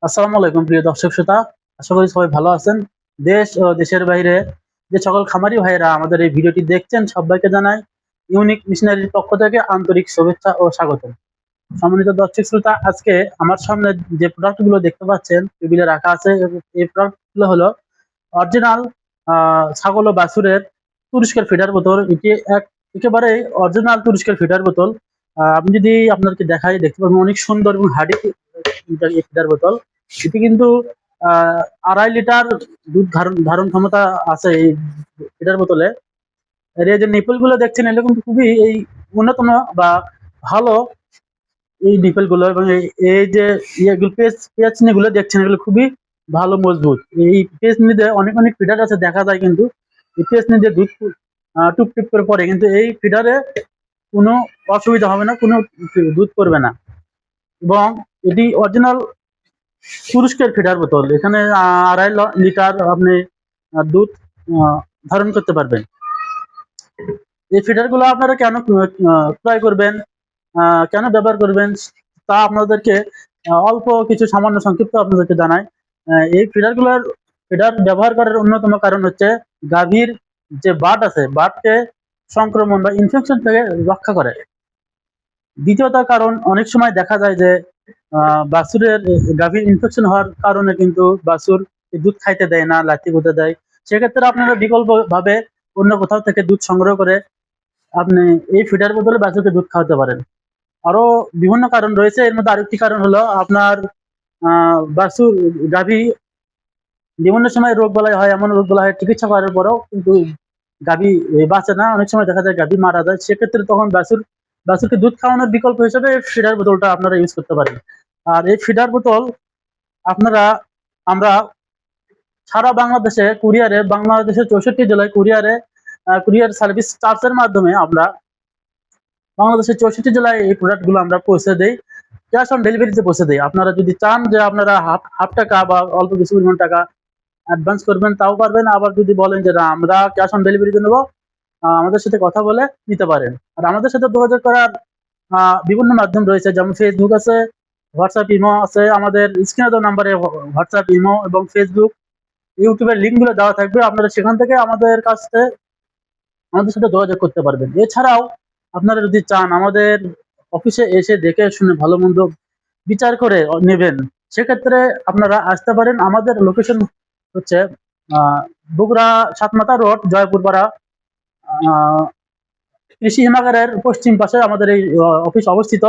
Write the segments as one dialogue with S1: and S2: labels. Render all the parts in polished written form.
S1: আসসালামু আলাইকুম প্রিয় দর্শক শ্রোতা। আশা করি সবাই ভালো আছেন। দেশ ও দেশের বাইরে যে সকল খামারি ভাইয়েরা আমাদের এই ভিডিওটি দেখছেন সবাইকে জানাই ইউনিক মিশনারির পক্ষ থেকে আন্তরিক শুভেচ্ছা ও স্বাগতম। সম্মানিত দর্শক শ্রোতা, আজকে আমার সামনে যে প্রোডাক্ট গুলো দেখতে পাচ্ছেন টেবিলে রাখা আছে, এই প্রোডাক্ট গুলো হলো অরিজিনাল ছাগল ও বাছুরের তুরস্কের ফিডার বোতল। এটি একেবারে অরিজিনাল তুরস্কের ফিডার বোতল। আমি যদি আপনাদেরকে দেখাই, দেখতে পাবেন অনেক সুন্দর এবং হার্ডি ফিডার বোতল। এটি কিন্তু 2.5 লিটার দুধ ধারণ ধারণ ক্ষমতা আছে এই ফিডার বোতলে। এর এই যে নিপল গুলো দেখছেন, এগুলো কিন্তু খুবই এই উন্নতম বা ভালো এই নিপল গুলো, এবং এই যে ইয়েগুলো পেঁয়াজনি গুলো দেখছেন, এগুলো খুবই ভালো মজবুত। এই পেঁয়াজনিতে অনেক অনেক ফিডার আছে দেখা যায়, কিন্তু এই পেঁয়াজনি দিয়ে দুধ টুপ টুপ করে পড়ে, কিন্তু এই ফিডারে কোনো অসুবিধা হবে না, কোনো দুধ পড়বে না। এবং এটি অরিজিনাল তুরস্কের ফিডার বোতল। এখানে 2.5 লিটার আপনি দুধ ধারণ করতে পারবেন। এই ফিডার গুলো আপনারা কেন ক্রয় করবেন, কেন ব্যবহার করবেন, তা আপনাদেরকে অল্প কিছু সামান্য সংক্ষিপ্ত আপনাদেরকে জানাই। এই ফিডার ব্যবহার করার অন্যতম কারণ হচ্ছে গাভীর যে বাট আছে, বাটকে সংক্রমণ বা ইনফেকশন থেকে রক্ষা করে। দ্বিতীয়ত কারণ, অনেক সময় দেখা যায় যে বাছুরের গাভীর ইনফেকশন হওয়ার কারণে কিন্তু বাছুর দুধ খাইতে দেয় না, লাথি গুঁতে দেয়। সেক্ষেত্রে আপনারা বিকল্প ভাবে অন্য কোথাও থেকে দুধ সংগ্রহ করে আপনি এই ফিডার বোতলে বাছুরকে দুধ খাওয়াতে পারেন। আরো বিভিন্ন কারণ রয়েছে, এর মধ্যে আরেকটি কারণ হলো আপনার বাছুর গাভী বিভিন্ন সময় রোগ বালাই হয়, এমন রোগ বালাই হয় চিকিৎসা করার পরেও কিন্তু গাভী বাঁচে না। অনেক সময় দেখা যায় গাভী মারা যায়। সেক্ষেত্রে তখন বাছুরকে দুধ খাওয়ানোর বিকল্প হিসেবে ফিডার বোতলটা আপনারা ইউজ করতে পারেন। আর এই ফিডার বোতল আমরা সারা বাংলাদেশে কুরিয়ারে, বাংলাদেশের 64 জেলায় কুরিয়ার সার্ভিস চার্জের মাধ্যমে আমরা বাংলাদেশের 64 জেলায় এই প্রোডাক্ট গুলো আমরা পৌঁছে দেই। ক্যাশ অন ডেলিভারিতে পৌঁছে দেই। আপনারা যদি চান যে আপনারা হাফ টাকা বা অল্প কিছু পরিমাণ টাকা অ্যাডভান্স করবেন, তাও পারবেন। আবার যদি বলেন যে না, আমরা ক্যাশ অন ডেলিভারিতে নেবো, আমাদের সাথে কথা বলে নিতে পারেন। আর আমাদের সাথে যোগাযোগ করার বিভিন্ন মাধ্যম রয়েছে, যেমন ফেসবুক আছে, হোয়াটসঅ্যাপ, ইমো আছে। আমাদের স্ক্রিনে দেওয়া নাম্বারে হোয়াটসঅ্যাপ, ইমো এবং ফেসবুক, ইউটিউবের লিঙ্ক গুলো দেওয়া থাকবে। আপনারা সেখান থেকে আমাদের সাথে যোগাযোগ করতে পারবেন। এছাড়াও আপনারা যদি চান আমাদের অফিসে এসে দেখে শুনে ভালো মন্দ বিচার করে নেবেন, সেক্ষেত্রে আপনারা আসতে পারেন। আমাদের লোকেশন হচ্ছে বগুড়া সাতমাথা রোড, জয়পুরপাড়া, কৃষি হিমাগারের পশ্চিম পাশে আমাদের এই অফিস অবস্থিত।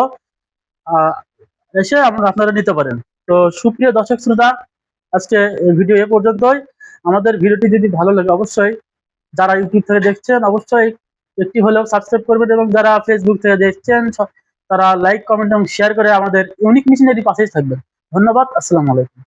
S1: এসে আপনারা নিতে পারেন। তো সুপ্রিয় দর্শক শ্রোতা, আজকে ভিডিও এ পর্যন্তই। আমাদের ভিডিওটি যদি ভালো লাগে, অবশ্যই যারা ইউটিউব থেকে দেখছেন অবশ্যই একটি হলেও সাবস্ক্রাইব করবেন, এবং যারা ফেসবুক থেকে দেখছেন তারা লাইক, কমেন্ট এবং শেয়ার করে আমাদের ইউনিক মিশনারি পাশেই থাকবেন। ধন্যবাদ। আসসালামু আলাইকুম।